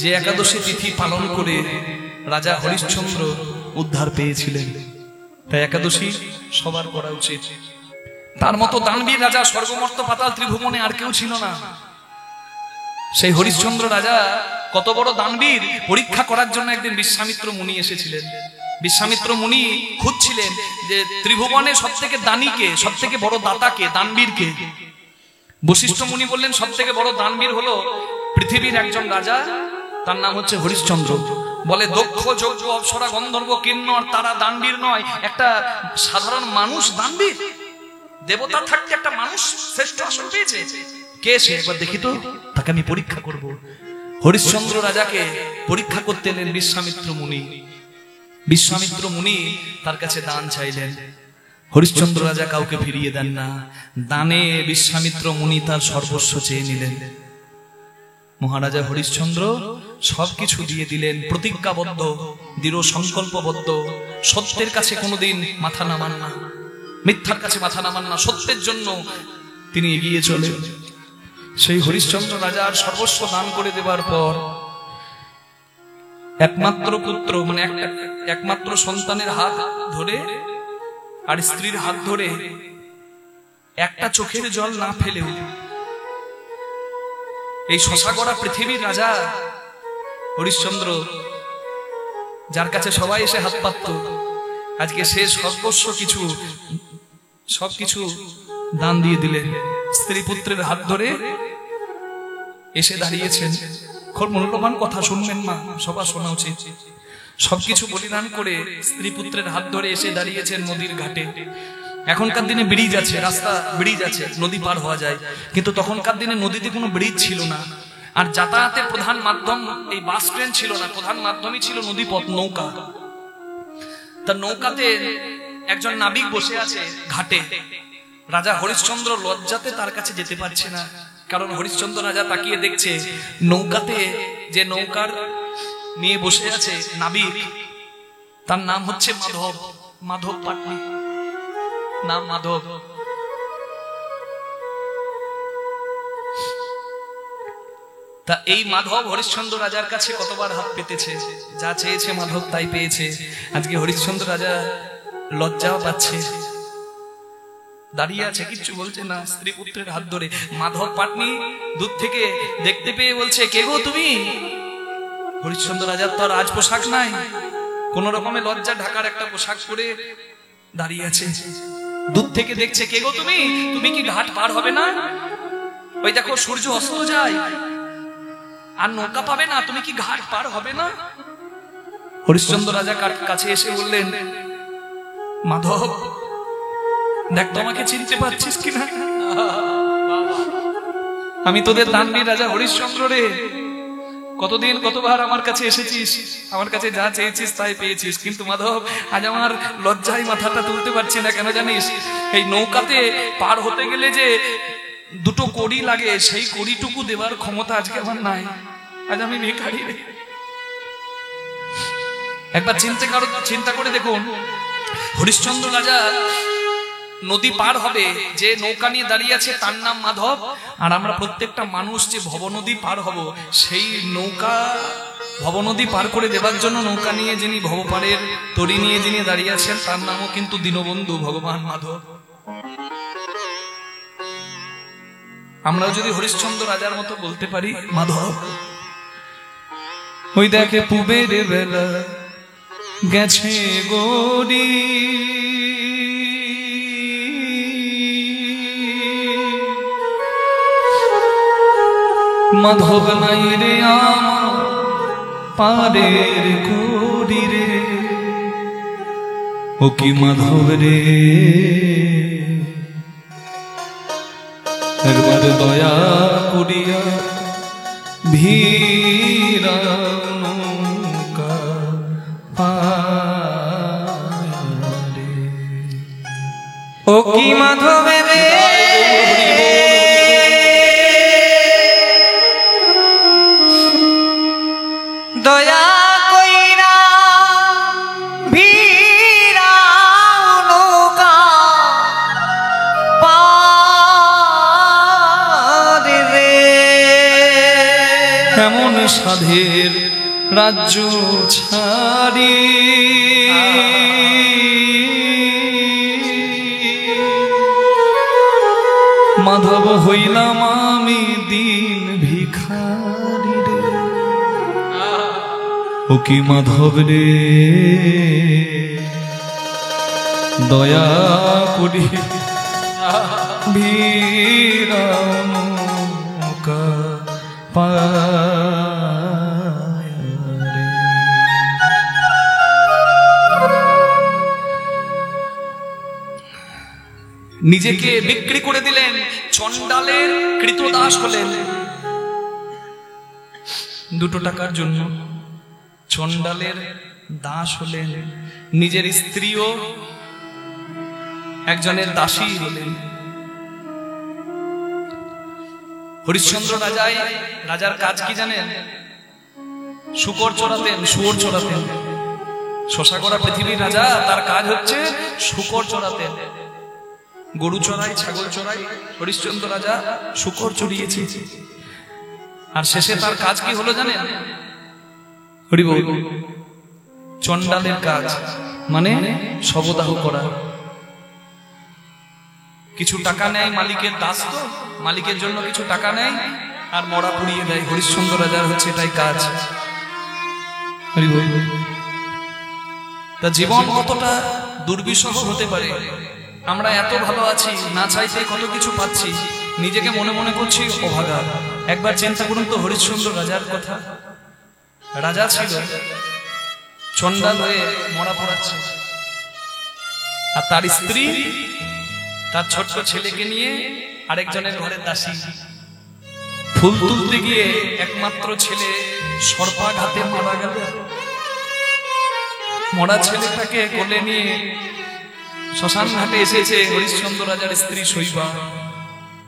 যে একাদশী তিথি পালন করে রাজা হরিশ্চন্দ্র উদ্ধার পেয়েছিলেন, তাই একাদশী সবার করা উচিত। তার মতো দানবীর রাজা স্বর্গমর্ত পাতাল ত্রিভুবনে আর কেউ ছিল না। সেই হরিশ্চন্দ্র রাজা কত বড় দানবীর পরীক্ষা করার জন্য একদিন বিশ্বামিত্র মুনি এসেছিলেন। বিশ্বামিত্র মুনি খুঁজছিলেন যে ত্রিভুবনে সব থেকে দানীকে, সব থেকে বড় দাতাকে, দানবীরকে। বশিষ্ঠ মুনি বললেন সব থেকে বড় দানবীর হলো পৃথিবীর একজন রাজা, তার নাম হচ্ছে হরিশ্চন্দ্র। বলে দক্ষ যোগ্য অপ্সরা গন্ধর্ব কিন্নর তারা দানবীর নয়, একটা সাধারণ মানুষ দানবীর? দেবতা থাকতে একটা মানুষ শ্রেষ্ঠ আসন পেয়েছে? কে সে? একবার দেখি তো, তাকে আমি পরীক্ষা করব। হরিশ্চন্দ্র রাজাকে পরীক্ষা করতে এলেন বিশ্বামিত্র মুনি। বিশ্বামিত্র মুনি তার কাছে দান চাইলেন। হরিশ্চন্দ্র রাজা কাউকে ফিরিয়ে দেন না। দানে বিশ্বামিত্র মুনি তার সর্বস্ব চেয়ে নিলেন। মহারাজা হরিশ্চন্দ্র সবকিছু দিয়ে দিলেন, প্রতিজ্ঞাবদ্ধ, দৃঢ় সংকল্পবদ্ধ, সত্যের কাছে কোনোদিন মাথা নামান না, মিথ্যার কাছে মাথা নামান না, সত্যের জন্য তিনি এগিয়ে চলেন। সেই হরিশ্চন্দ্র রাজার সর্বস্ব দান করে দেবার পর একমাত্র পুত্র, মানে একমাত্র সন্তানের হাত ধরে আর স্ত্রীর হাত ধরে একটা চোখের জল না ফেলেও এই শশাগড়া পৃথিবীর রাজা হরিশ্চন্দ্র, যার কাছে সবাই এসে হাত পাতত, আজকে সে সর্বস্ব সবকিছু দান দিয়ে দিলেন। স্ত্রী পুত্রের হাত ধরে এসে দাঁড়িয়েছেন। খুব মূল্যবান কথা, শুনবেন মা, সবার শোনা উচিত। সবকিছু বলিদান করে স্ত্রী পুত্রের হাত ধরে এসে দাঁড়িয়েছেন নদীর ঘাটে। এখনকার দিনে ব্রিজ আছে, রাস্তা ব্রিজ আছে, নদী পার হওয়া যায়, কিন্তু তখনকার দিনে নদীতে কোনো ব্রিজ ছিল না। আর যাতায়াতের প্রধান মাধ্যম এই বাস ট্রেন ছিল না, প্রধান মাধ্যমই ছিল নদীপথ, নৌকা। তার নৌকাতে একজন নাবিক বসে আছে ঘাটে। রাজা হরিশ্চন্দ্র লজ্জাতে তার কাছে যেতে পারছে না, কারণ হরিশ্চন্দ্র রাজা তাকিয়ে দেখছে নৌকাতে যে নৌকার নিয়ে বসে আছে নাবিক, তার নাম হচ্ছে মাধব, মাধব পাটনি, নাম মাধব। তা এই মাধব হরিশ্চন্দ্র রাজার কাছে কতবার হাত পেতেছে, যা চেয়েছে মাধব তাই পেয়েছে। আজকে হরিশ্চন্দ্র রাজা লজ্জাও পাচ্ছে, দাঁড়িয়ে আছে, কিচ্ছু বলছে না, স্ত্রী পুত্রের হাত ধরে। মাধব পাটনি দূর থেকে দেখতে পেয়ে বলছে, কে গো তুমি? হরিশ্চন্দ্র রাজার তো রাজ পোশাক নাই, কোন রকমে লজ্জা ঢাকার একটা পোশাক পরে দাঁড়িয়ে আছে। দূর থেকে দেখছে, কে গো তুমি? তুমি কি ঘাট পার হবে না? ওই দেখো সূর্য অস্ত যায়, আর নৌকা পাবে না, তুমি কি ঘাট পার হবে না? হরিশ্চন্দ্র রাজা কাছে এসে বললেন, মাধব দেখ তো আমাকে চিনতে পারছিস কিনা? আমি তোদের দানবীর রাজা হরিশ্চন্দ্র রে। কতদিন কতবার আমার কাছে এসেছিস, আমার কাছে যা চেয়েছিস তাই পেয়েছিস, কিন্তু মাধব আজ আমার লজ্জায় মাথাটা তুলতে পারছি না। কেন জানিস? এই নৌকাতে পার হতে গেলে যে দুটো কড়ি লাগে, সেই কড়িটুকু দেবার ক্ষমতা আজকে আমার নাই। আজ আমি ভিখারি রে। একবার চিন্তা করে দেখুন, হরিশ্চন্দ্র রাজা নদী পার হবে, যে নৌকা নিয়ে দাঁড়িয়ে আছে তার নাম মাধব, আর আমরা প্রত্যেকটা মানুষ যে ভবনদী পার হব, সেই নৌকা ভবনদী পার করে দেবার জন্য নৌকা নিয়ে যিনি ভবপারের তরি নিয়ে যিনি দাঁড়িয়ে আছেন, তার নামও কিন্তু দীনবন্ধু ভগবান মাধব। আমরাও যদি হরিশ্চন্দ্র রাজার মতো বলতে পারি, মাধব ওই দেখে পুবের বেলা গেছে গড়ি, মাধব নাই রে আমার পারের গড়ি রে, ও কি মাধব রে, একবার দয়া করিয়া ভিড়া নৌকা পারে, ও কি মাধব রে, দয়া কইরা ভিড়া নৌকা পারে রে। এমন সাধের রাজ্য ছাড়ি মাধব হইলাম আমি দিন ভিখারি রে। ও কি মাধব রে দয়া করি ভিড়ামুকা পায় রে। নিজেকে বিক্রি করে দিলেন, চণ্ডালের কৃতদাস হলেন 2 টাকার জন্য, চণ্ডালের দাস হলেন, নিজের স্ত্রীও একজনের দাসী হলেন। হরিশ্চন্দ্র রাজার কাজ কি জানেন? শুকর চড়াতেন, শুয়োর চড়াতেন। শশাগড়া পৃথিবীর রাজা, তার কাজ হচ্ছে শুকর চড়াতেন। গরু চড়াই, ছাগল চড়াই, হরিশ্চন্দ্র রাজা শুকর চড়িয়েছে। আর শেষে তার কাজ কি হলো জানেন? হরি বল। চণ্ডালের কাজ মানে শবদাহ করা। কিছু টাকা নেয়, মালিকের দাস তো, মালিকের জন্য কিছু টাকা নেয় আর মরা পুড়িয়ে দেয়। হরিশ্চন্দ্র রাজার হচ্ছে এটাই কাজ। হরি বল। তা জীবন কতটা দুর্বিষহ হতে পারে। আমরা এত ভালো আছি, না চাইতে কত কিছু পাচ্ছি, নিজেকে মনে মনে করছি অভাগা। একবার চিন্তা করুন তো হরিশ্চন্দ্র রাজার কথা। রাজা ছিল, চণ্ডাল হয়ে মরা পড়াচ্ছে, আর তার স্ত্রী তার ছোট্ট ছেলেকে নিয়ে আরেকজনের ঘরের দাসী। ফুল তুলতে গিয়ে একমাত্র ছেলে সর্পাঘাতে মারা গেল। মরা ছেলেটাকে কোলে নিয়ে শ্মশান ঘাটে এসেছে হরিশ্চন্দ্র রাজার স্ত্রী শৈবা।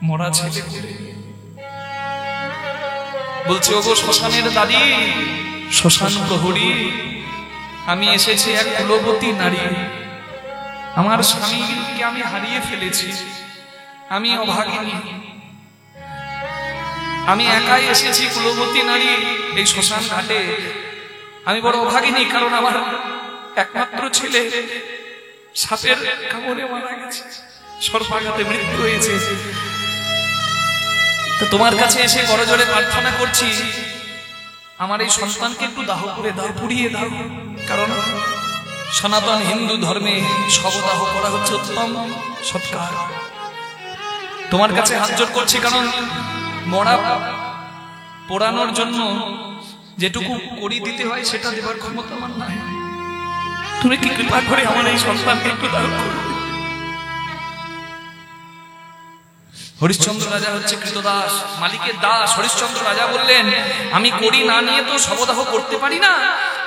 মরা ছেলে বলছে, ওগো শ্মশানের দাদি, শ্মশান প্রহরী, আমি এসেছি এক কুলবতী নারী। আমার স্বামীকে আমি হারিয়ে ফেলেছি, আমি অভাগিনী, আমি একাই এসেছি কুলবতী নারী এই শ্মশান ঘাটে। আমি বড় অভাগিনী, কারণ আমার একমাত্র ছেলে সাপের কামড়ে মারা গেছে, সর্পাঘাতে মৃত্যু হয়েছে। তো তোমার কাছে এসে করজোড়ে প্রার্থনা করছি, আমার এই সন্তানকে একটু দাহ করে দাও, পুড়িয়ে দাও। কারণ সনাতন হিন্দু ধর্মে শবদাহ করা হচ্ছে উত্তম সৎকার। তোমার কাছে হাত জোড় করছি, কারণ মরা পোড়ানোর জন্য যেটুকু করি দিতে হয় সেটা দেবার ক্ষমতা আমার নাই। তুমি কি কৃপা করে আমার এই সন্তানকে একটু দাহ করো। হরিশ্চন্দ্র রাজা হচ্ছে কৃতদাস, মালিকের দাস। হরিশ্চন্দ্র রাজা বললেন, আমি করি না নিয়ে তো শবদাহ করতে পারি না,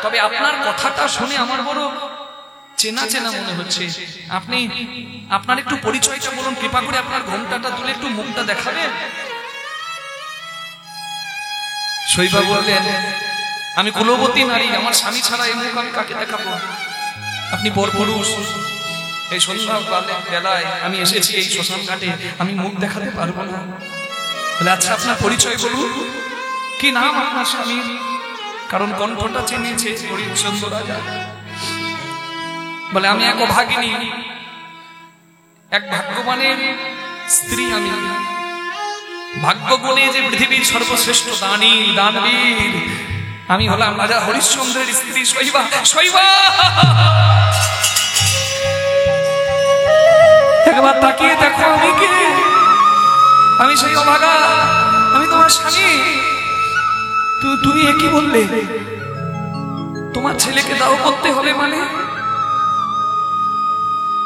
তবে আপনার কথাটা শুনে আমার বড় চেনা চেনা মনে হচ্ছে। আপনি আপনার একটু পরিচয়টা বলুন, কৃপা করে আপনার ঘোমটাটা তুলে একটু মুখটা দেখাবেন। শৈবা বললেন, আমি কুলবতী নারী, আমার স্বামী ছাড়া এই মুখ আমি কাকে দেখাবো? আপনি পরপুরুষ, এই সন্ধ্যা বেলায় আমি এসেছি এই শ্মশান ঘাটে, আমি মুখ দেখাতে পারবো না। বলে, আচ্ছা আপনার পরিচয় বলুন, কি নাম আপনার স্বামীর? কারণ কণ্ঠটা চিনিয়েছে হরিশ্চন্দ্র রাজা। বলে, আমি এক অভাগিনী, এক ভাগ্যবানের স্ত্রী। আমি ভাগ্যগুণে যে পৃথিবীর সর্বশ্রেষ্ঠ দানী দানবীর, আমি হলাম রাজা হরিশ্চন্দ্রের স্ত্রী শৈবা। শৈবা, একবার তাকিয়ে দেখো আমি কে। আমি সেই অভাগা, আমি তোমার স্বামী। তুমি কি বললে? তোমার ছেলেকে দাও করতে হবে মানে?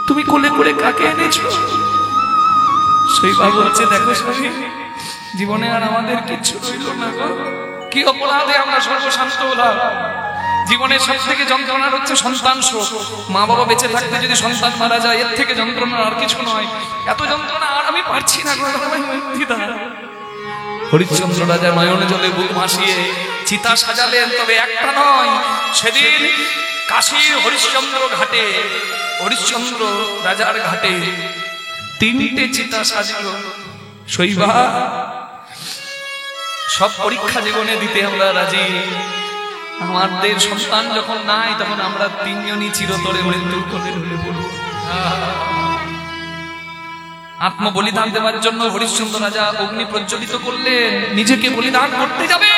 তুমি কোলে করে কাকে এনেছো? শৈবা বলছে, দেখো স্বামী, জীবনে আর আমাদের কিচ্ছু রইল না গো। কি অপরাধে আমরা সর্বশান্ত হলাম। জীবনের সব থেকে যন্ত্রণার হচ্ছে সন্তান শোক। মা বাবা বেঁচে থাকতে যদি সন্তান মারা যায়, এর থেকে যন্ত্রণা আর কিছু নয়। এত যন্ত্রণা আর আমি পারছি না গো। হরিশ্চন্দ্র রাজা নয়নে জলে বুক ভাসিয়ে চিতা সাজালেন, তবে একটা নয়। সেদিন কাশীর হরিশ্চন্দ্র ঘাটে, হরিশ্চন্দ্র রাজার ঘাটে 3টে চিতা সাজল। শৈবা, সব পরীক্ষা জীবনে দিতে আমরা রাজি। আমাদের সন্তান যখন নাই তখন আমরা তিনজনই চিরতরে মৃত্যুর কোলে ঢলে পড়ব। আত্মবলিদান দেওয়ার জন্য হরিশ্চন্দ্র রাজা অগ্নি প্রজ্বলিত করলেন, নিজেকে বলিদান করতে যাবে।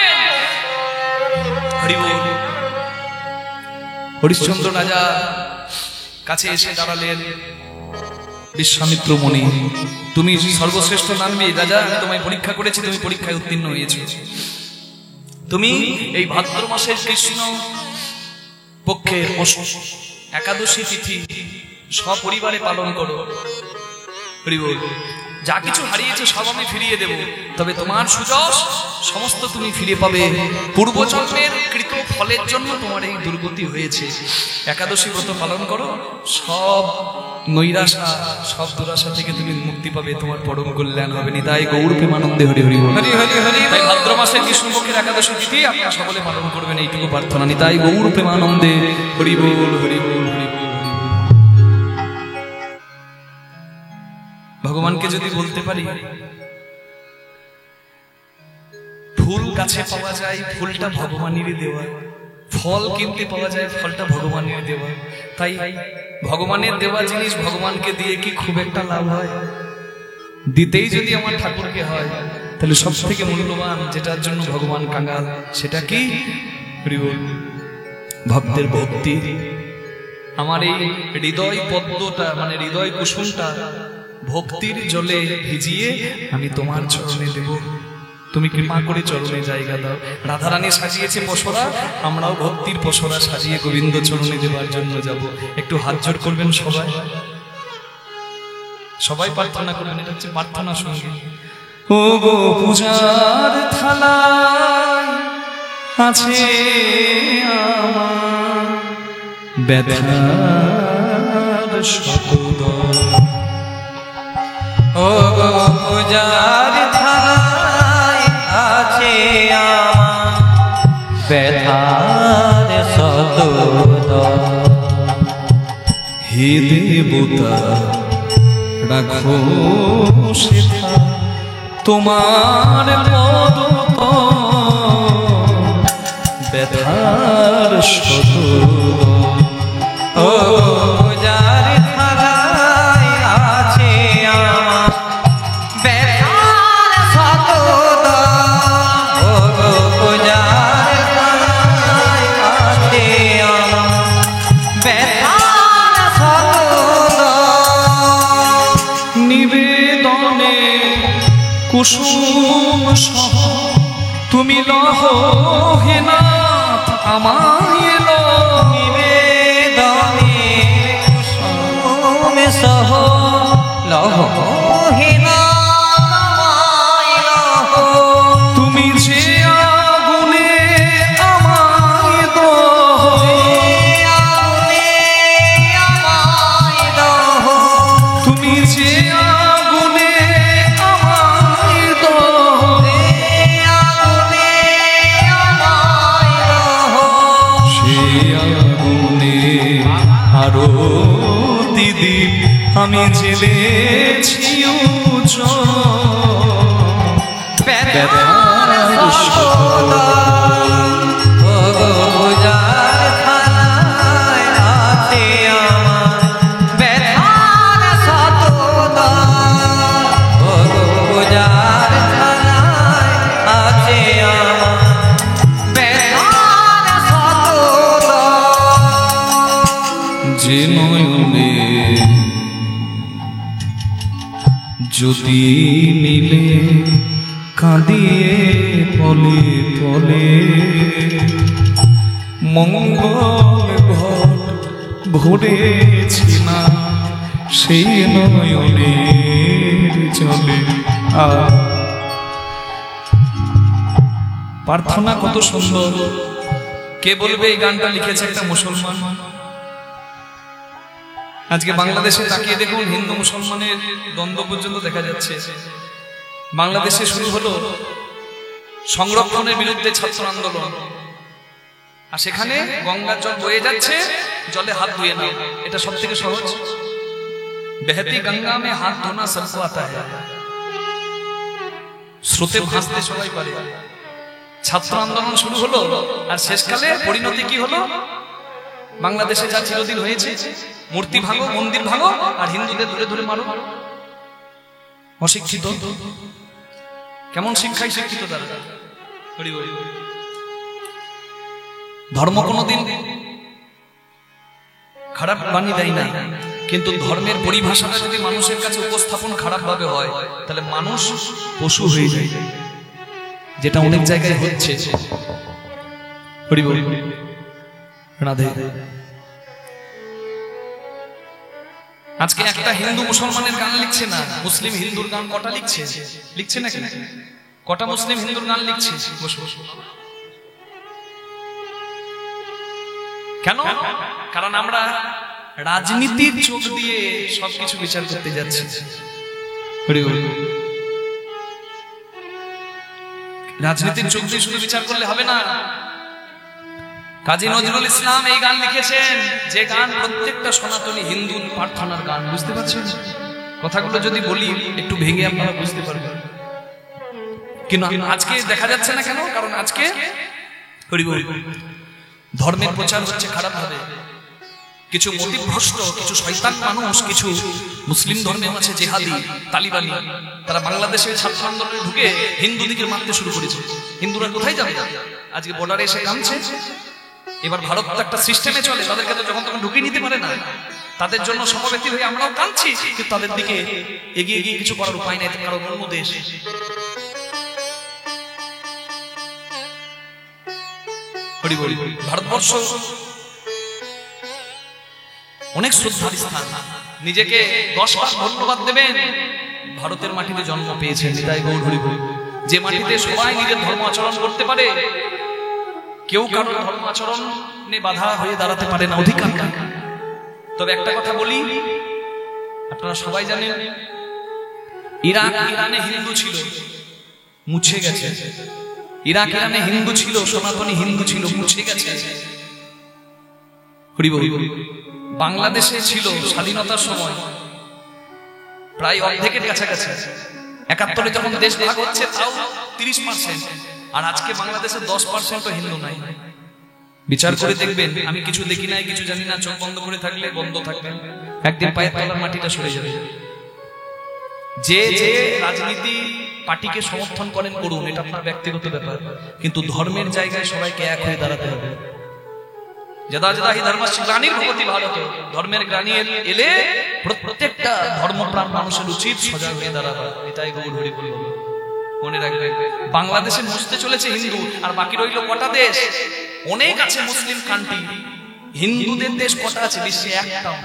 হরি বল। হরিশ্চন্দ্র রাজা কাছে এসে দাঁড়ালেন, বিশ্বামিত্র মুনি, তুমি সর্বশ্রেষ্ঠ নামবি রাজা, আমি তোমায় পরীক্ষা করেছি, তুমি পরীক্ষায় উত্তীর্ণ হয়েছো। তুমি এই ভাদ্র মাসের কৃষ্ণ পক্ষের একাদশী তিথি সপরিবারে পালন করো। হরি বল। যা কিছু হারিয়েছে সব আমি ফিরিয়ে দেব, তবে তোমার সুযশ সমস্ত তুমি ফিরে পাবে। পূর্বজন্মের কৃত ফলের জন্য তোমার এই দুর্গতি হয়েছে। একাদশী ব্রত পালন করো, সব নৈরাশা সব দুরাশা থেকে তুমি মুক্তি পাবে, তোমার পরম কল্যাণ হবে। নিতাই গৌর প্রেমানন্দে হরি হরি বল। হরি হরি হরি। তাই ভাদ্র মাসের কৃষ্ণপক্ষের একাদশী তিথি আপনারা সকলে পালন করবেন, এইটুকু প্রার্থনা। নিতাই গৌর প্রেমানন্দে হরি বল হরি বল হরি বল। ভগবানকে যদি বলতে পারি, ফুল গাছে পাওয়া যায়, ফুলটা ভগবানেরই দেওয়া, ফল কিনতে পাওয়া যায়, ফলটা ভগবানের দেওয়া। তাই ভগবানের দেওয়া জিনিস ভগবানকে দিয়ে কি খুব একটা লাভ হয়? দিতেই যদি আমার ঠাকুরকে হয়, তাহলে সব থেকে মূল্যবান যেটার জন্য ভগবান কাঙ্গাল, সেটা কি? ভক্তের ভক্তি। আমার এই হৃদয় পদ্মটা মানে হৃদয় কুসুমটা ভক্তির জলে ভিজিয়ে আমি তোমার চরণে দেব, তুমি কৃপা করে চরণে জায়গা দাও। রাধারানী সাজিয়েছে পসরা, আমরাও ভক্তির পসরা সাজিয়ে গোবিন্দ চরণে দেবার জন্য যাব। একটু হাত জোড় করবেন সবাই, সবাই প্রার্থনা করবেন। এটা হচ্ছে প্রার্থনা সঙ্গে। ও গো পূজার থালায় আছে আমার ব্যথার শত, ও গো পূজার থালায় আছে আমার ব্যথার শত। হে দেবতা রাখো সেথা তোমার পদ ব্যথার শত। ও পূজার থালায় আছে আমার ব্যথার শত। ও গো পূজার থালায় আছে আমার ব্যথার শত। নিবেদনে কুসুম সহ তুমি লহ হে নাথ আমায় লো। নিবেদনে কুসুম সহ লহ হে নাথ আমায় লহ। তুমি যে আগুনে আমায় দহ, আগুনে আমায় দহ। তুমি যে আগুনে আমায় দহ, আগুনে আমায় দহ। সে আগুনে আরো দিদি আমি জেলেছি ব্যথার শত। ও গো পূজার থালায় আছে আমার ব্যথার শত। ও গো পূজার থালায় আছে আমার ব্যথার শত। যে নয়নে যদি মিলে কাঁদিয়ে পলে পলে মঙ্গল ঘট ভরেছি না সেই নয়নের জলে। প্রার্থনা কত সুন্দর। কে বলবে এই গানটা লিখেছে একটা মুসলমান? আজকে বাংলাদেশে তাকিয়ে দেখুন, হিন্দু মুসলমানের দ্বন্দ্ব পর্যন্ত দেখা যাচ্ছে। বাংলাদেশে শুরু হলো সংরক্ষণের বিরুদ্ধে ছাত্র আন্দোলন, আর সেখানে গঙ্গার জল বয়ে যাচ্ছে, জলে হাত ধুয়ে নাও, এটা সব থেকে সহজ। বেহতি গঙ্গা মে হাত ধোনা সবকো আতা হ্যায়। স্রোতে ভাসতে সবাই পারে, ছাত্র আন্দোলন শুরু হলো, আর শেষকালে পরিণতি কি হলো? বাংলাদেশে যা চিরদিন হয়েছে, মূর্তি ভাঙো, মন্দির ভাঙো, আর হিন্দুদের ধরে ধরে মারো। অশিক্ষিত, কেমন শিক্ষায় শিক্ষিত তারা? ধর্ম কোনোদিন খারাপ বাণী দেয় না, কিন্তু ধর্মের পরিভাষাটা যদি মানুষের কাছে উপস্থাপন খারাপ ভাবে হয়, তাহলে মানুষ পশু হয়ে যায়, যেটা অনেক জায়গায় হচ্ছে। রাধে। আজকে একটা হিন্দু মুসলমানের গান লিখছে না, মুসলিম হিন্দুর গান কটা লিখছে? লিখছে নাকি? কটা মুসলিম হিন্দুর গান লিখছে? কেন? কারণ আমরা রাজনীতির চোখ দিয়ে সবকিছু বিচার করতে যাচ্ছি। রাজনীতির চোখ দিয়ে শুধু বিচার করলে হবে না। কাজী নজরুল ইসলাম এই গান লিখেছেন, যে গান প্রত্যেকটা সনাতনী হিন্দুর প্রার্থনার গান। বুঝতে পারছেন? কথাগুলো যদি বলি একটু ভেঙে আপনারা বুঝতে পারবেন। কিন্তু আজকে দেখা যাচ্ছে না কেন? কারণ আজকে ধর্মের প্রচার হচ্ছে খারাপ ভাবে। কিছু মতিভ্রষ্ট, কিছু শয়তান মানুষ, কিছু মুসলিম ধর্মের আছে জেহাদি, তালিবানি, তারা বাংলাদেশের ছাত্র আন্দোলনে ঢুকে হিন্দুদিকে মারতে শুরু করেছে। হিন্দুরা কোথায় যাবে? আজকে বর্ডারে এসে কাঁদছে। এবার ভারত তো একটা সিস্টেমে চলে, তাদেরকে তো যখন তখন ঢুকিয়ে নিতে পারে না। তাদের জন্য সমবেতী হয়ে আমরাও কাঁদছি, কিন্তু তাদের দিকে এগিয়ে গিয়ে কিছু করার উপায় নেই। কারণ অন্য দেশ, ভারতবর্ষ অনেক শ্রদ্ধার স্থান। নিজেকে 10 বার ধন্যবাদ দেবেন, ভারতের মাটিতে জন্ম পেয়েছেন। নিতাই গৌর হরি বল। যে মাটিতে সবাই নিজের ধর্ম আচরণ করতে পারে, কেউ কারো ধর্ম আচরণে বাধা হয়ে দাঁড়াতে পারে না, অধিকার। তবে একটা কথা বলি, আপনারা সবাই জানেন ইরানে হিন্দু ছিল, মুছে গেছে। ইরানে হিন্দু ছিল, সনাতনী হিন্দু ছিল, মুছে গেছে। হরি বল। বাংলাদেশে ছিল স্বাধীনতার সময় প্রায় অর্ধেকের কাছাকাছি। 71-এ যখন দেশ ভাগ হচ্ছে তাও 30%, আর আজকে বাংলাদেশে 10% হিন্দু নাই। বিচার করে দেখবেন, আমি কিছু দেখি নাই, কিছু জানি না, চোখ বন্ধ করে থাকলে বন্ধ থাকবে, একদিন পায়ের তলার মাটিটা সরে যাবে। যে যে রাজনীতি পার্টিকে সমর্থন করেন করুন, এটা আপনার ব্যক্তিগত ব্যাপার, কিন্তু ধর্মের জায়গায় সবাইকে এক হয়ে দাঁড়াতে হবে। যদা যদা হি ধর্মস্য গ্লানির ভবতি ভারতে, ধর্মের গ্লানি এলে প্রত্যেকটা ধর্মপ্রাণ মানুষের উচিত সজাগ হয়ে দাঁড়াবে। এটাই গৌর হরি বল। মনে রাখবেন, বাংলাদেশে মুছতে চলেছে হিন্দু, আর বাকি রইল কটা দেশ? অনেক আছে মুসলিম কান্ট্রি, হিন্দুদের দেশ কটা আছে বিশ্বে? একটাও।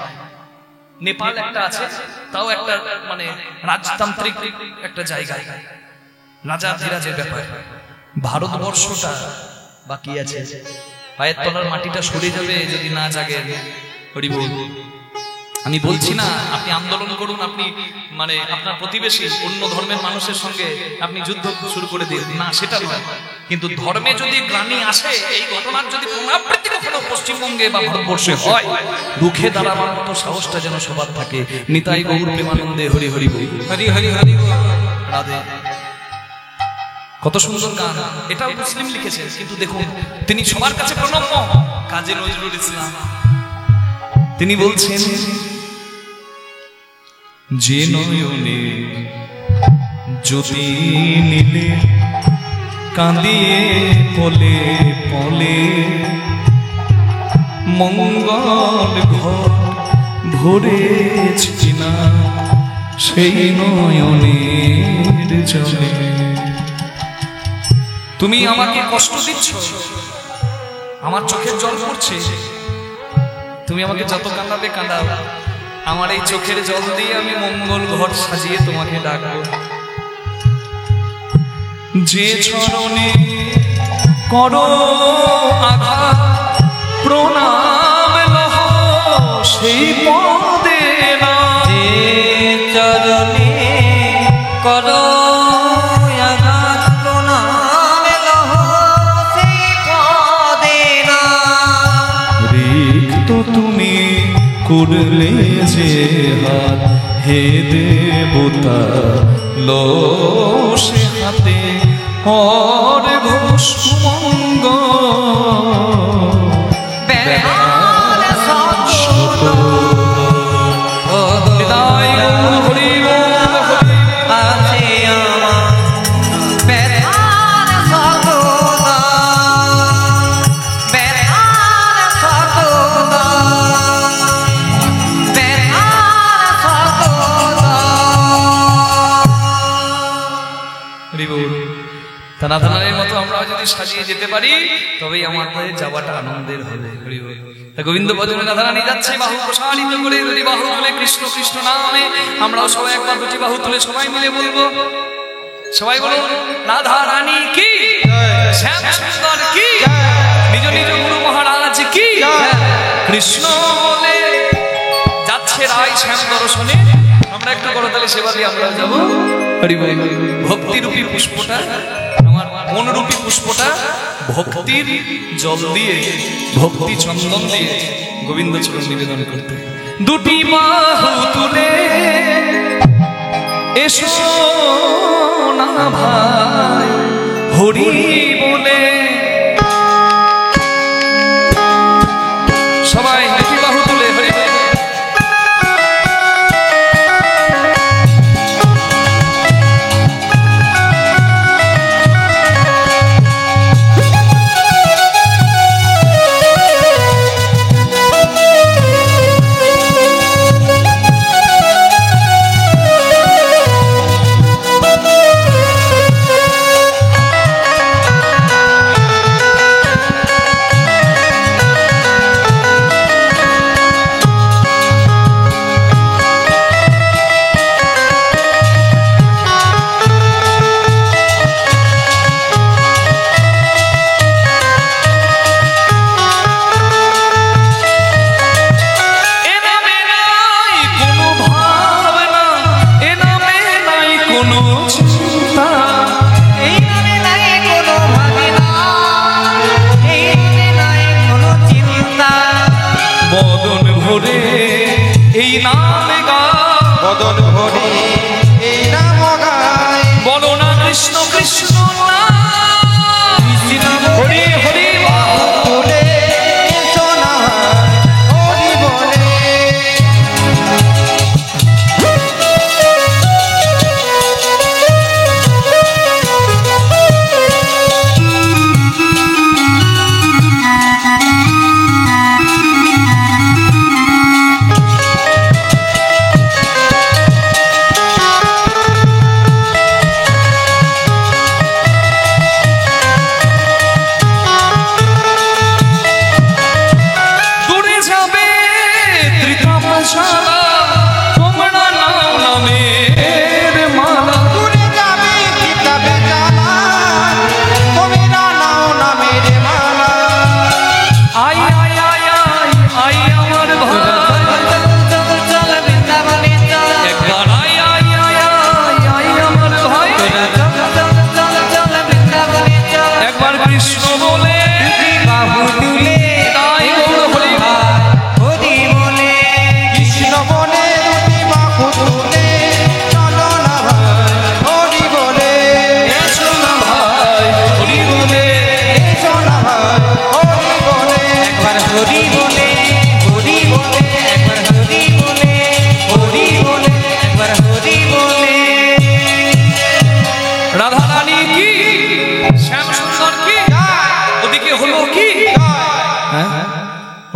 নেপাল একটা আছে, তাও একটা মানে রাজতান্ত্রিক একটা জায়গায়, রাজা ধীরাজের ব্যাপার। ভারতবর্ষটা বাকি আছে। পায়ের তলার মাটিটা সরে যাবে যদি না জাগে। হরি বল। আমি বলছি না আপনি আন্দোলন করুন, আপনি মানে আপনার প্রতিবেশী অন্য ধর্মের মানুষের সঙ্গে আপনি যুদ্ধ শুরু করে দিন, না সেটা নয়। কিন্তু ধর্মে যদি গ্লানি আসে, এই ঘটনার যদি পুনরাবৃত্তি কখনো পশ্চিমবঙ্গে বা ভারতবর্ষে হয়, রুখে দাঁড়াবার মতো সাহসটা যেন সবার থাকে। নিতাই গৌর প্রেমানন্দে হরি হরি বল। হরি হরি হরি রাধে। কত সুন্দর গান, এটাও মুসলিম লিখেছেন, কিন্তু দেখুন তিনি সবার কাছে প্রণম্য। কাজী নজরুল ইসলাম তিনি বলছেন, যে নয়নে জ্যোতি নীলে কাঁদিয়ে পলে পলে মঙ্গল ঘর ভরেছি না, সেই নয়নের জলে তুমি আমাকে কষ্ট দিচ্ছ, আমার চোখের জল পড়ছে, তুমি আমাকে যত কাঁদাবে কাঁদাও, আমার এই চোখের জল দিয়ে আমি মঙ্গল ঘর সাজিয়ে তোমাকে ডাকবো। যে চরণে করো আঘাত প্রণাম লহ সেই পদে না, যে চরণে করো আঘাত প্রণাম লহ সেই পদে না। রিক্ত তুমি করলে যে হাত, হে দেবতা লো সে হাতে অর্ঘ্য সুমঙ্গ বেড়ার শত হৃদয় হরি বল হরি আছে আমার বেড়ার শত বেড়ার শত বেড়ার শত হরি বল। তা রাধারানীর মতো আমরা যদি সাজিয়ে যেতে পারি তবেই আমাদের যাওয়াটা আনন্দের হবে। হরি বল। তা গোবিন্দ ভজনে রাধারানী যাচ্ছে বাহু প্রসারিত করে, দুটি বাহু তুলে কৃষ্ণ কৃষ্ণ নামে। আমরাও সবাই একবার দুটি বাহু তুলে সবাই মিলে বলবো, সবাই বলো রাধা রানী কি, শ্যাম সুন্দর কি, নিজ নিজ গুরু মহারাজ কি। কৃষ্ণ বলে যাচ্ছে রায় শ্যাম দর্শনে। আমরা একটু করতালি সেবা দিয়ে আমরা যাবো। হরি বল। ভক্তিরূপী পুষ্পটা, আমার মনরূপী পুষ্পটা ভক্তির জল দিয়ে, ভক্তি চন্দন দিয়ে গোবিন্দ চরণ নিবেদন করতে। দুটি বাহু তুলে এসো না ভাই হরি বলে। সবাই দুটি বাহু তুলে হরি বল। বদন ভরে এই নামে গায়, বদন ভরে এই নাম গায়, বলো না কৃষ্ণ কৃষ্ণ নাম। হরি হরি বল। বলে শোনা হরি বলে। দূরে যাবে ত্রিকামশালা, তোমরা নাও নামের মালা। দূরে যাবে চিতা বেচারা, তুমি না নাও নামের মালা। আই আই আই আই আই আমার ভাই, চল বৃন্দাবনে চল, একবার আই আই আই আই আই আমার ভাই, চল বৃন্দাবনে চল। একবার কৃষ্ণ বলে বাহু তুলে তাই গৌর হরি বল। হরি বলে, কৃষ্ণ বলে দুটি বাহু তুলে চলো না ভাই হরি বলে। এসো না ভাই হরি বলে। এসো না ভাই হরি বলে। একবার হরি বলে, হরি বলে, একবার হরি বলে, হরি বলে, একবার হরি বলে। রাধা রানী কি, শ্যাম সুন্দর কি, ওদিকে হলো কি, হ্যাঁ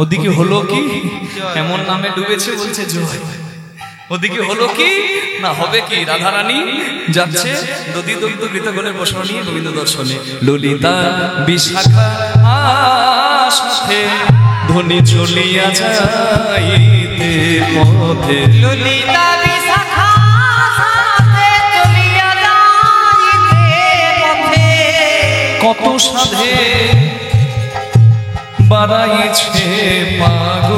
ওদিকে হলো কি, এমন নামে ডুবেছে বলছে জয়। ওদিকে হলো কি না হবে কি, রাধা রানী যাচ্ছে নদী দগ্ধ কৃতগণের বসন নিয়ে গোবিন্দ দর্শনে। ললিতা বিশাখা সাথে ধ্বনি চলিয়া যাইতে পথে। ললিতা বিশাখা সাথে চলিয়া যাইতে পথে। কত সাধে বাড়াইছে পাগ,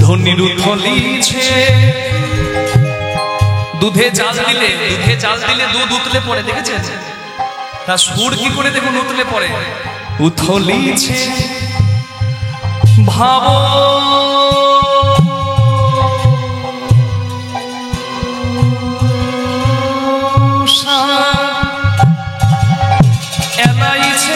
ধনির উথলিছে। দুধে জাল দিলে, দুধে জাল দিলে দুধ উতলে পড়ে, দেখেছেন? তা সুর কি করে দেখুন উতলে পড়ে, উথলিছে। ভাব এলাইছে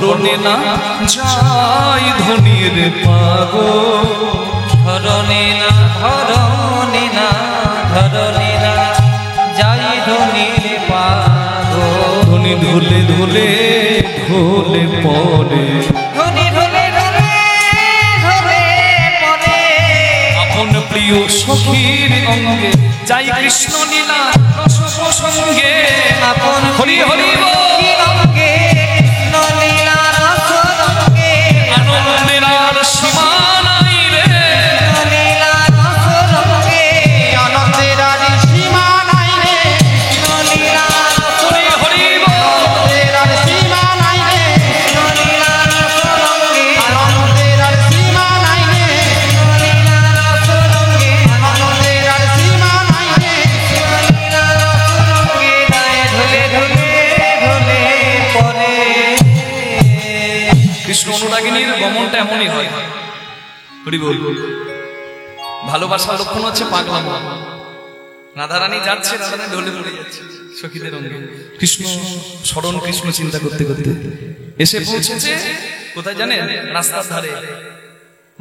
ধরনে না যাই ধনির পাগো, ধরনে না ধরনে না ধরনে না যাই ধনির পাগো, ধনি ধুলে ধুলে ধুলে পড়ে, ধনি ধুলে ধুলে ধুলে পড়ে, আপন প্রিয় সখীর অঙ্গে যাই কৃষ্ণ লীলা রস প্রসঙ্গে, আপন হরি হরি সখীর অঙ্গে কৃষ্ণ লীলা রস রঙ্গে, আনন্দের আর সীমা নাই রে, কৃষ্ণ লীলা রস রঙ্গে, আনন্দের আর সীমা নাই রে, কৃষ্ণ লীলা রস হরি হরি আনন্দের আর সীমা নাই রে, কৃষ্ণ লীলা রস রঙ্গে, আনন্দের আর সীমা নাই রে, কৃষ্ণ লীলা রস রঙ্গে, আনন্দের আর সীমা নাই রে, কৃষ্ণ লীলা রস রঙ্গে, গায়ে ধুলে ধুলে ধুলে পড়ে। কৃষ্ণ অনুরাগিনীর গমনটা এমনই হয়। হরি বল। ভালোবাসার লক্ষণ হচ্ছে পাগলাম। রাধারানী যাচ্ছে, রাধারানী ঢলে ঢলে যাচ্ছে সখীদের অঙ্গে, কৃষ্ণ স্মরণ, কৃষ্ণ চিন্তা করতে করতে এসে পৌঁছেছে কোথায় জানেন? রাস্তার ধারে,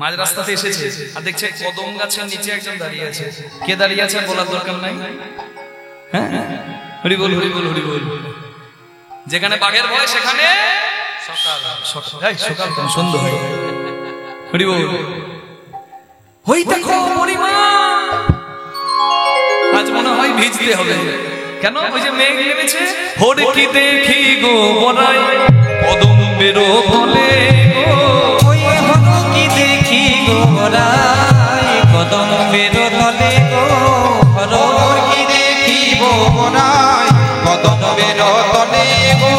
মাঝ রাস্তাতে এসেছে আর দেখছে কদম গাছের নিচে একজন দাঁড়িয়ে আছে। কে দাঁড়িয়ে আছে বলার দরকার নাই। হ্যাঁ, হরি বল হরি বল হরি বল। যেখানে বাঘের ভয় সেখানে সকাল, সকাল সকাল কেন সন্ধ্যা হয়। হরি বল। ওই দেখো পরিমা, আজ মনে হয় ভিজতে হবে। কেন? ওই যে মেঘ নেমেছে। হরে কি দেখি গো বড়াই কদম্বের ফলে গো, ওই হলো কি দেখি গো রাই কদম্বের তলে গো, হলো কি দেখিব মনায় কদম্বের তলে গো,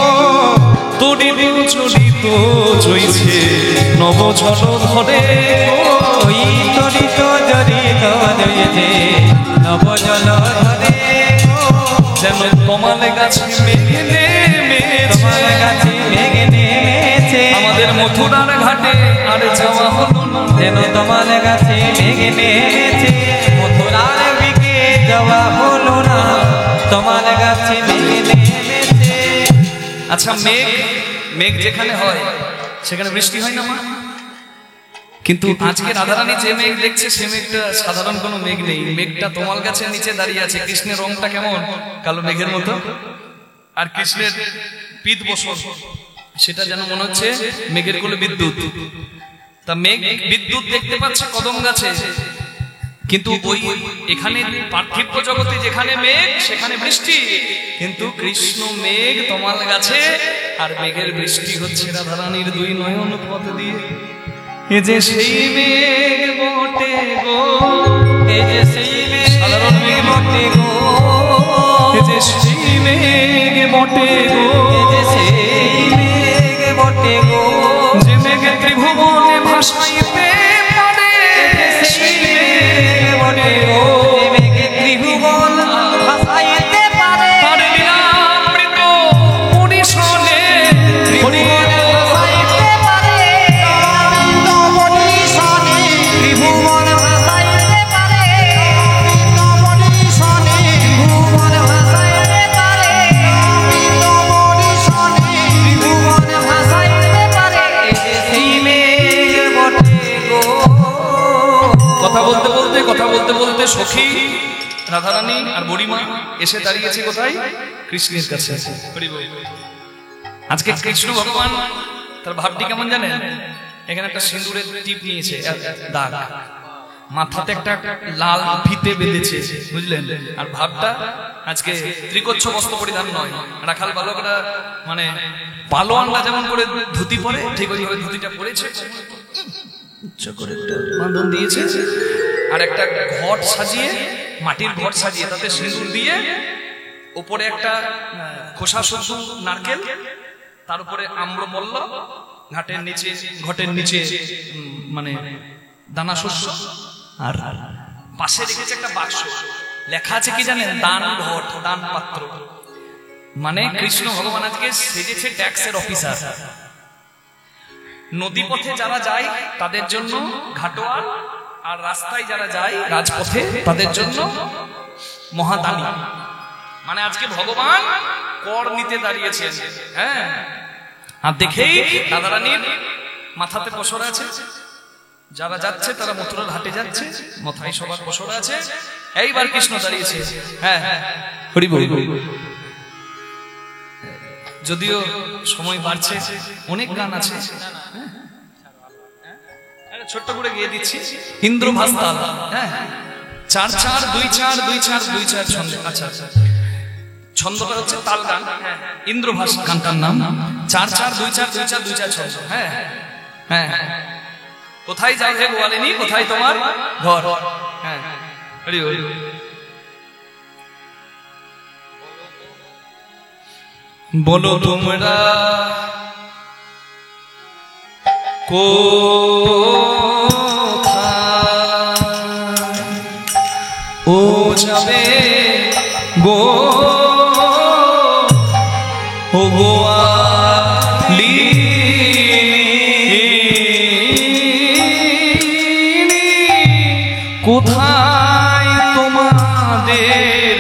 তরি চলিত চইছে নবজল ধরে গো, ওই তরিত জড়িত রয়েছে নবজল ধরে গো, যেন তমাল গাছে মেঘ নেমেছে, তোমার কাছে মেঘ নেমেছে, আমাদের মথুরার ঘাটে আর যাওয়া হলো না, যেন তোমার কাছে মেঘ নেমেছে, মথুরার দিকে যাওয়া হলো না, তোমার কাছে মেঘ নেমেছে। আচ্ছা, মেঘ মেঘ যেখানে হয় সেখানে বৃষ্টি হয় না মা? কিন্তু আজকে রাধারানী যে মেঘ দেখছে সে মেঘটা সাধারণ কোনো মেঘ নেই। মেঘটা তোমাল গাছের নিচে দাঁড়িয়ে আছে। কৃষ্ণের রংটা কেমন? কালো মেঘের মতো। আর কৃষ্ণের পিত বসন সেটা যেন মনে হচ্ছে মেঘের কোলে বিদ্যুৎ। তা মেঘ বিদ্যুৎ দেখতে পাচ্ছে কদম গাছে, কিন্তু ওই এখানে পার্থিব জগতে যেখানে মেঘ সেখানে বৃষ্টি, কিন্তু কৃষ্ণ মেঘ তমাল গাছে, আর মেঘের বৃষ্টি হচ্ছে রাধারানীর দুই নয়ন পথ দিয়ে। এ যে সেই মেঘ বটে গো, এই যে সেই সাধারণ মেঘ বটে গো, এ যে সেই মেঘ বটে গো, এই যে সেই মেঘ বটে গো, যে মেঘ ত্রিভুবনে ভাসাইতে পারে, সেই মেঘ বটে গো, যে মেঘ ত্রিভুবন ভাসাইতে পারে, তার লীলামৃত পরিশনে হরি ভাসাইতে পারে, নবনী সনে, ত্রিভুবন ভাসাইতে পারে, নবনী সনে, ত্রিভুবন ভাসাইতে পারে, নবনী সনে, ত্রিভুবন ভাসাইতে পারে, এই যে সেই মেঘ বটে গো। কথা বলতে বলতে সখী রাধারানী আর বুড়িমা এসে দাঁড়িয়েছে কোথায়? কৃষ্ণের কাছে। আজকে কৃষ্ণ ভগবান তার ভাবটি কেমন জানেন? এখানে একটা সিঁদুরের টিপ নিয়েছে, দাগ, মাথাতে একটা লাল ফিতে বেঁধেছে, বুঝলেন? আর ভাবটা আজকে ত্রিকচ্ছ বস্ত্র পরিধান নয়। রাখাল বালকরা মানে পালোয়ানরা যেমন করে ধুতি পরে ঠিক ওইভাবে ধুতিটা পরেছে, উচ্চ করে একটা বাঁধন দিয়েছে, আর একটা ঘট সাজিয়ে, মাটির ঘট সাজিয়ে তাতে সিঁদুর দিয়ে, উপরে একটা খোসা শুদ্ধ নারকেল, তার উপরে আম্রপল্ল, ঘাটের নিচে ঘটের নিচে মানে দানা শস্য, আর পাশে রেখেছে একটা বাক্স, লেখা আছে কি জানেন? দান ঘট, দান পাত্র। মানে কৃষ্ণ ভগবান আজকে সেজেছে ট্যাক্সের অফিসার। নদী পথে যারা যায় তাদের জন্য ঘাটোয়া, আর রাস্তায় যারা যায় রাজপথে তাদের জন্য মহাদানী। মানে আজকে ভগবান কর নিতে দাঁড়িয়েছেন। হ্যাঁ, আর দেখেই রাধারানীর মাথাতে পসরা আছে, যারা যাচ্ছে তারা মথুরার হাটে যাচ্ছে, মাথায় সবার পসরা আছে। এইবার কৃষ্ণ দাঁড়িয়েছে। হ্যাঁ হরি বল। যদিও সময় বাড়ছে, অনেক গান আছে, ছোট্ট করে গিয়ে দিচ্ছি। ইন্দ্রভাস তাল, হ্যাঁ 4-4 2-4 2-4 2-4 ছন্দ। আচ্ছা আচ্ছা, ছন্দটা হচ্ছে তাল গান। ইন্দ্রভাস গানটার নাম 4-4 2-4 2-4 2-4 ছন্দ। হ্যাঁ হ্যাঁ, কোথায় যাও হে গোয়ালিনী, কোথায় তোমার ঘর। হ্যাঁ হরি হরি। বলো তোমরা কোথায় ও যাবে গো, ও গোয়ালি কোথায় তোমাদের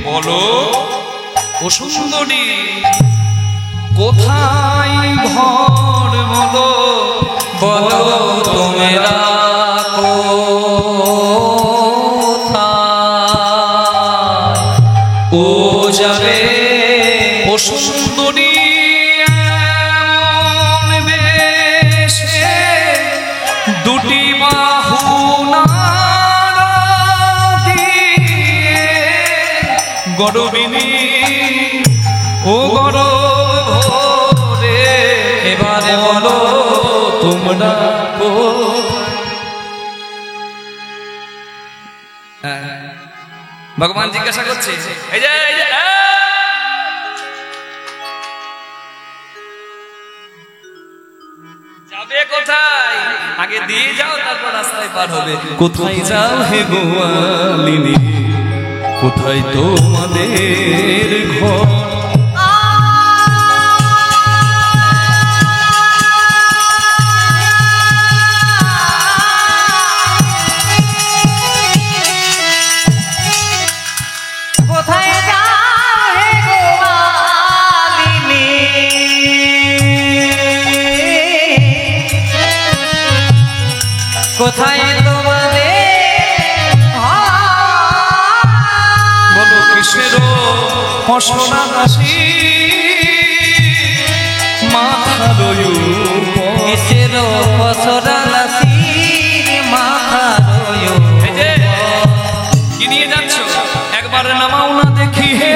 বলো ও সুন্দরী, কোথায় ঘর বলো, বলো তোমরা কোথায় ও যাবে ও সুন্দরী এমন বেশে, দুটি বাহু নাড়া দিয়ে গরবিনী ও গরবে, এবারে বলো তোমরা ভগবান জিজ্ঞাসা করছে, এই যে যাবে কোথায়, আগে দিয়ে যাও তারপর রাস্তায় পার হবে। কোথায় যাও হে গোয়ালিনী, কোথায় তোমাদের ঘর। কোথায় যাও হে গোয়ালিনী, কোথায় তোমাদের বলো কৃষ্ণের পশরা রাশি মাথার কিসের পসরা রাশি মাথার কি নিয়ে যাচ্ছ, একবার নামাও না দেখি হে,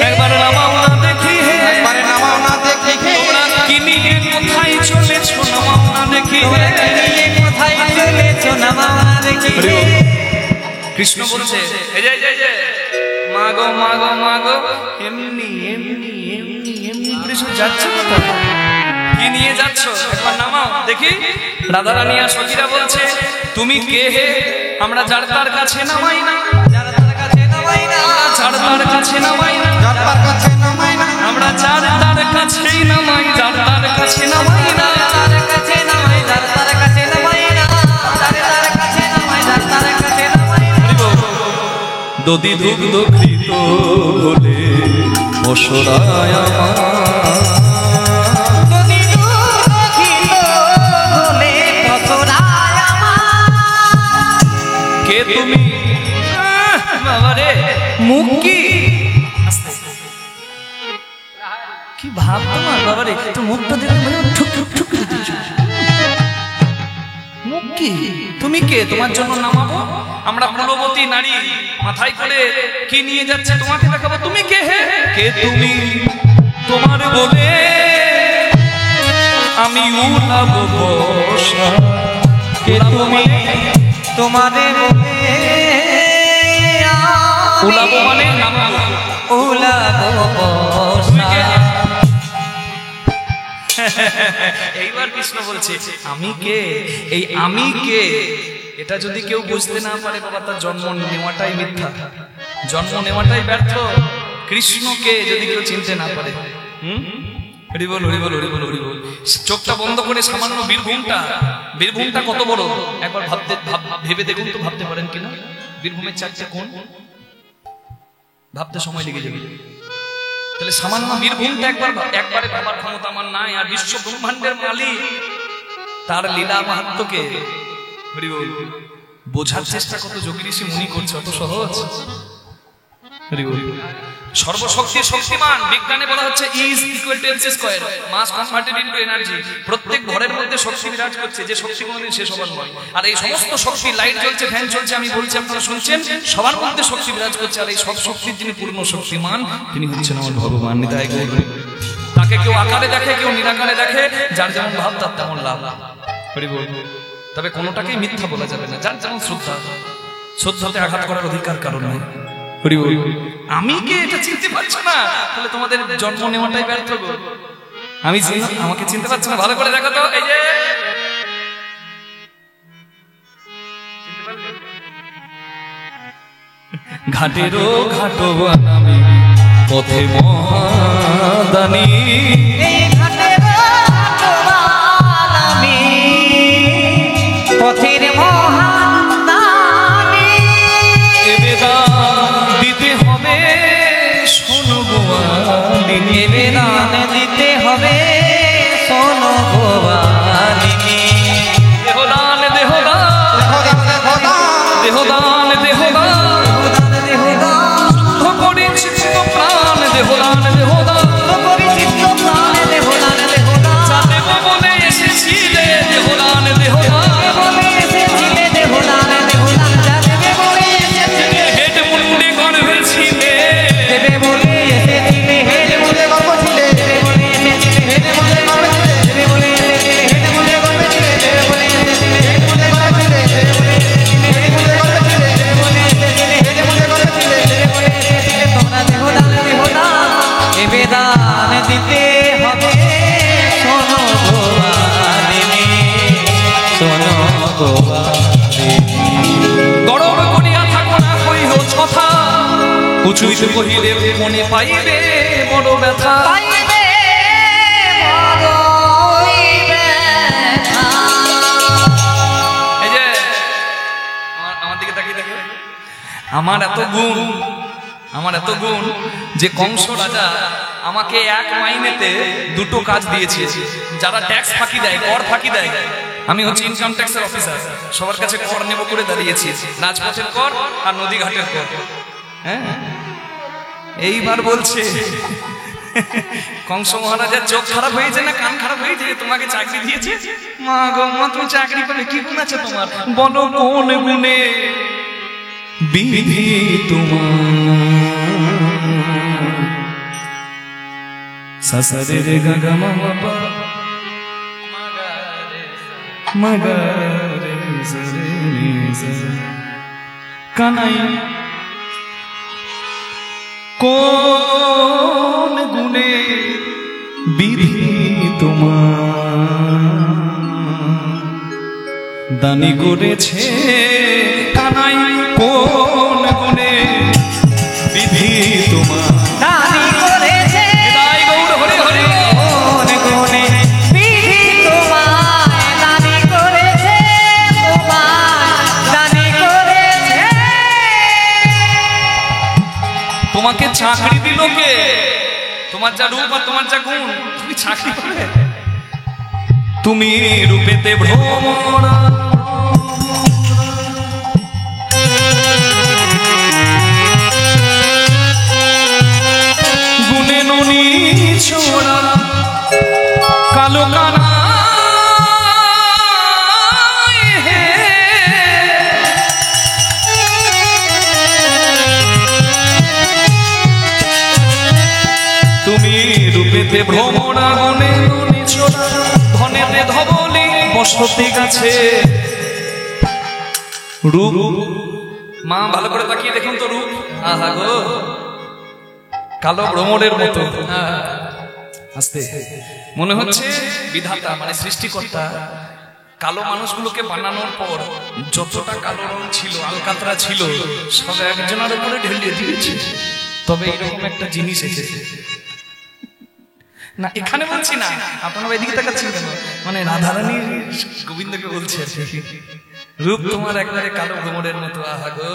একবার নামাও না দেখি হে, একবারে নামাও না দেখি হে, তোমরা কি নিয়ে কোথায় চলেছ, নামাও না দেখি হে। কোথায় চলেছ নামাও না দেখি হে। কৃষ্ণ বলছে, এই যে এই যে মাগো মাগো মাগো, এমনি এমনি এমনি এমনি কৃষ্ণ যাচ্ছে কোথায়, কি নিয়ে যাচ্ছ, একবার নামাও দেখি। রাধারানী আর সখীরা বলছে, তুমি কে হে, আমরা যার তার কাছে নামাই না, যারা তার কাছে নামাই না, যার তার কাছে নামাই না, যার তার কাছে নামাই না, আমরা যার তার কাছেই নামাই, যার তার কাছে নামাই না, তার কাছে নামাই, যার তার কাছে নামাই না, যার তার কাছে নামাই, যার তার কাছে নামাই না। দধি দুগ্ধ কৃত বলে অসরায় যদি দুঃখিত হলে পসরায় আমার, কে তুমি বাবা রে, মুখ কি কি ভাব তোমার বাবা রে, তো মুখটা দেখে ঠুক ঠুক ঠুক করে দিয়েছো। মুখ কি, তুমি কে, তোমার জন্য নামাবো, আমরা কুলবতী নারী, মাথায় করে কি নিয়ে যাচ্ছে তোমাকে দেখাবো, তুমি কে হে, কে তুমি, তোমার বলে আমি উড়াবো বর্ষা, কে তুমি, তোমারে বলে উড়াবো মানে নামাবো, উলাবো বর্ষা। এইবার কৃষ্ণ বলছে, আমি কে, এই আমি কে, এটা যদি কেউ বুঝতে না পারে বাবা, তার জন্ম নেওয়াটাই মিথ্যা, জন্ম নেওয়াটাই ব্যর্থ। কৃষ্ণকে যদি কেউ চিনতে না পারে, হরি বল হরি বল হরি বল হরি বল। চোখটা বন্ধ করে সামান্য বীরভূমটা কত বড় একবার ভেবে দেখুন তো, ভাবতে পারেন কিনা, বীরভূমের 4টে কোণ ভাবতে সময় লেগে যাবে। তাহলে সামান্য বীরভূমটা একবারে ভাবার ক্ষমতা আমার নাই, আর বিশ্ব ব্রহ্মাণ্ডের মালিক তার লীলা মাহাত্ম্যকে হরি বল বোঝার চেষ্টা কত যোগী ঋষি মুনি করছে, অত সহজ। হরি বল। সর্বশক্তি শক্তিমান, বিজ্ঞানে বলা হচ্ছে is equal to MC square, mass converted into energy. প্রত্যেক ঘরের মধ্যে শক্তি বিরাজ করছে, যে শক্তি কোনোদিন শেষ হবার নয়। আর এই সমস্ত শক্তি, লাইট জ্বলছে, ফ্যান চলছে, আমি বলছি আপনারা শুনছেন, সবার মধ্যে শক্তি বিরাজ করছে। আর এই সব শক্তির যিনি পূর্ণ শক্তিমান, তিনি হচ্ছেন আমার ভগবান নিতাই গৌর। তাকে কেউ আকারে দেখে, কেউ নিরাকারে দেখে, যার যেমন ভাব তার তেমন লাভ। হরি বল। তবে কোনোটাকেই মিথ্যা বলা যাবে না, যার যেমন শ্রদ্ধা, শ্রদ্ধাতে আঘাত করার অধিকার কারণ নাই। হরি বল। আমি কে এটা চিনতে পারছো না, তাহলে তোমাদের জন্ম নেওয়াটাই ব্যর্থ গো। আমি আমাকে চিনতে পারছো না, ভালো করে দেখো তো, এই যে ঘাটেরও ঘাটবান আমি, পথে মহাদানী, এই ঘাটের ঘাটবান আমি, পথের মহাদানী। এবে দান দিতে হবে শোনো গোয়ালিনী, এবে দান দিতে হবে শোনো গোয়ালিনী। দেহদান দেহদান দেহদান দেহদান শুদ্ধ করে চিত্ত প্রাণ, দেহদান দেহদান যা দেব বলে এসেছিলে, দেহদান দেহদান হেড মুন্ডে গর্ভে ছিলে, দান দিতে হবে শোনো গোয়ালিনী, শোনো গোয়ালিনী। গরম করিয়া থাকো না কইহ কথা, উঁচুইতে কহিলে মনে পাইবে বড় ব্যথা। পাইবে বড়ই ব্যথা। এই যে আমার দিকে তাকিয়ে দেখে, আমার এত গুণ যে কংস রাজা আমাকে এক মাইনেতে দুটো কাজ দিয়েছে। যারা ট্যাক্স ফাঁকি দেয়, কর ফাঁকি দেয়, আমি হচ্ছে ইনকাম ট্যাক্সের অফিসার, সবার কাছে কর নেব করে দাঁড়িয়েছি, রাজপথের কর আর নদী ঘাটের কর। হ্যাঁ, এইবার বলছে কংস মহারাজার চোখ খারাপ হয়েছে না কান খারাপ হয়েছে, তোমাকে চাকরি দিয়েছে। মা গো মা, তুমি চাকরি পাবে, কি গুণ আছে তোমার, বলো কোন গুণে বিধি তোমার। সাসারে রে গা মা পা মগা রে সরে নি সা, কানাই কোন গুণে বিধি তোমার দানি করেছে, কানাই কোন গুণে বিধি তোমার দানি করেছে নিতাই গৌর হরি হরি। কোন গুণে বিধি তোমায়, দানি করেছে তোমায়, দানি করেছে। তোমাকে চাকরি দিল কে? তোমার যা রূপ আর তোমার যা গুণ, তুমি চাকরি পাবে? তুমি রূপেতে ভ্রমরা, গুণে ননি ছোড়া, কালো কানা তুমি রূপেতে ভ্রমরা, গুণে ননি ছোড়া, ধনেতে ধবলি বসতি গাছে। রূপ মা ভালো করে তাকিয়ে দেখুন তো, রূপ আহা গো, কালো ভ্রমরের মতো। আস্তে মনে হচ্ছে বিধাতা মানে সৃষ্টিকর্তা কালো মানুষগুলোকে বানানোর পর যতটা কালো রং ছিল, আলকাতরা ছিল, সব একজনের উপরে ঢেলিয়ে দিয়েছে। তবে এরকম একটা জিনিস এসেছে না, এখানে বলছি না, আপনারা এদিকে তাকাচ্ছেন কেন, মানে রাধারানী গোবিন্দকে বলছে আর কি, রূপ তোমার একবারে কালো ভ্রমরের মতো, আহা গো।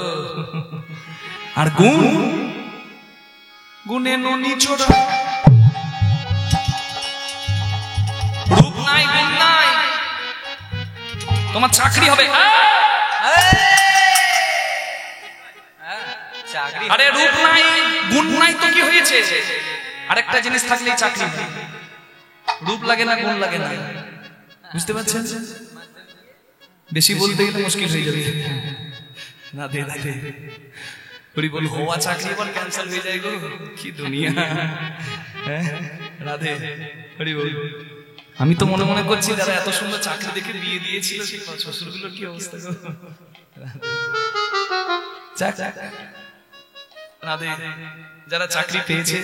আর গুণ গুণে ননি চোরা, রূপ নাই গুণ নাই, তোমার চাকরি হবে। চাকরি আরে রূপ নাই গুণ নাই তো কি হয়েছে? আরেকটা জিনিস থাকলেই চাকরি হয়। রূপ লাগে না গুণ লাগে না, বুঝতে পারছেন? বেশি বলতে গেলে মুশকিল হয়ে যাবে। না দে দে ওরি বল, হওয়া চাকরি আবার ক্যান্সেল হয়ে যায় গো, কি দুনিয়া। হ্যাঁ রাধে হরি বল। আমি তো মনে মনে করছি যারা এত সুন্দর চাকরি দেখে বিয়ে দিয়েছিল সেই শ্বশুরগুলোর কি অবস্থা গো। রাধে, যারা চাকরি পেয়েছে,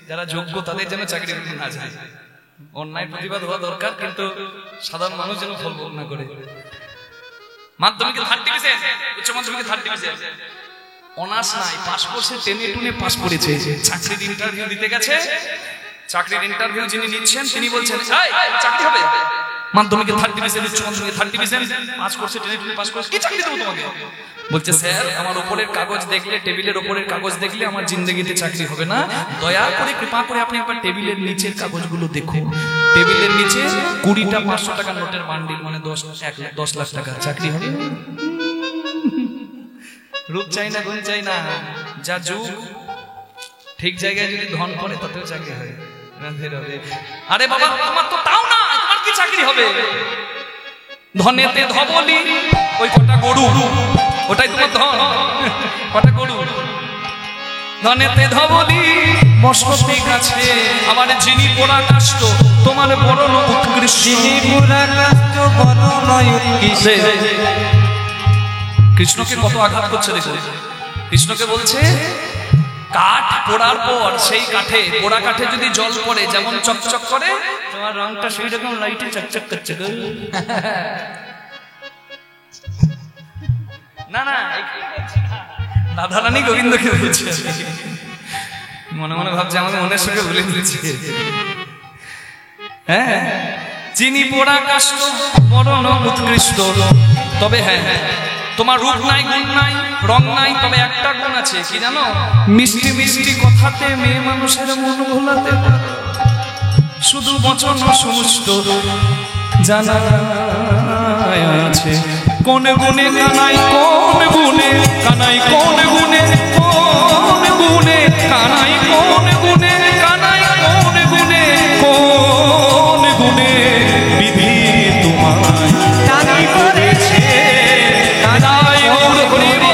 যারা যোগ্য, তাদের যেন চাকরি না যায়। অন্যায় প্রতিবাদ হওয়া দরকার, কিন্তু সাধারণ মানুষ যেন ফল ভোগ না করে। মাধ্যমিকে 3rd ডিভিশন, উচ্চ মাধ্যমিকে 3rd ডিভিশন, অনার্স নাই, পাস করছে, টেনে টুনে পাস করেছে। চাকরির ইন্টারভিউ দিতে গেছে, চাকরির ইন্টারভিউ যিনি নিচ্ছেন তিনি বলছেন চাকরি হবে। মাধ্যমিকে 3rd ডিভিশন, উচ্চ মাধ্যমিকে 3rd ডিভিশন, পাস করছে, টেনে টুনে পাস করছে, কি চাকরি দেবো তোমাকে? বলছে স্যার, আমার উপরের কাগজ দেখলে, টেবিলের উপরের কাগজ দেখলে আমার জিন্দেগিতে চাকরি হবে না। দয়া করে কৃপা করে আপনি একবার টেবিলের নিচের কাগজগুলো দেখুন। টেবিলের নিচে 20টা 500 টাকার নোটের বান্ডিল, মানে 10 লাখ টাকা। চাকরি হবে? রূপ চাই না, গুণ চাই না, যা যুগ ঠিক জায়গায় যদি ধন পড়ে তাতেও চাকরি হয়। আরে বাবা, তোমার তো তাও না, তোমার কি চাকরি হবে? ধনেতে ধবলি, ওই কটা গরু, ওটাই তোমার ধন। কটা গরু, ধনেতে ধবলি বসতি গাছে, আমার যিনি পোড়া কাষ্ট, তোমার বরণ উৎকৃষ্ট। কৃষ্ণকে কত আঘাত করছে দেখুন। কৃষ্ণকে বলছে কাঠ পোড়ার পর সেই কাঠে, পোড়া কাঠে যদি জল পড়ে যেমন চকচক করে, তোমার রংটা সেই রকম লাইটে চকচক করছে। না না, রাধা রানী গোবিন্দকে বলছে। মনে মনে ভাবছে আমাকে মনের সঙ্গে ভুলে দিয়েছে। হ্যাঁ, চিনি পোড়া কাষ্ট বরণ উৎকৃষ্ট। তবে হ্যাঁ, তোমার রূপ নাই, গুণ নাই, রং নাই, তবে একটা গুণ আছে, কি জানো? মিষ্টি মিষ্টি কথাতে মেয়ে মানুষের মন ভোলাতে, শুধু বচন সমুষ্ট জানা আছে। কোন গুণে কানাই, কোন গুণে কানাই, কোন গুণে, কোন গুণে কানাই, কোন গুণে কানাই, কোন গুণে, কোন গুণে বিধি তোমায় দানি করেছে। কানাই ওর হরিব,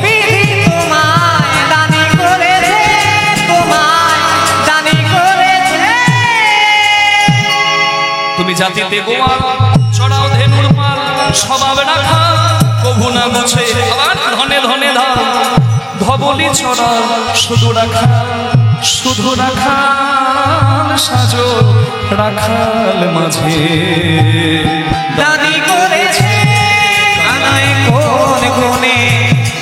বিধি তোমায় দানি করেছে, তোমায় দানি করেছে। তুমি জাতিতে গোয়াল, ছড়াও ধেনুর মাল, স্বভাব রাখা কভু না মুছে, আবার ধনে ধনে ধার, ধবলি ছড়া শুধু রাখা, শুধু রাখাল সাজো রাখাল মাঝে। দানি করেছে কানাই কোন গুণে,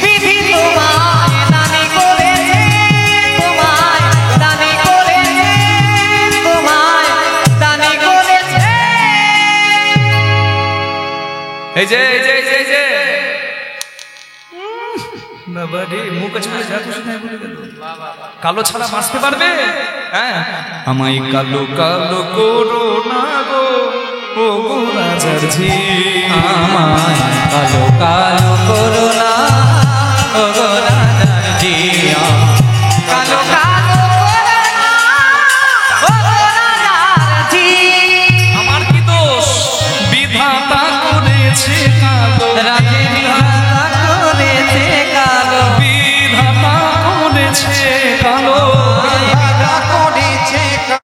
বিধি তোমায় দানি করেছে, তোমায় দানি করেছে, তোমায় দানি করেছে। এই যে এই যে এই যে বাবা রে, মুখ আছে বলে যা খুশি তাই বলে গেল। কালো ছাড়া বাঁচতে পারবে? হ্যাঁ, আমায় কালো কালো করো না গো, ও গো রাজার ঝি। আমায় কালো কালো করো না, ও গো রাজার জি।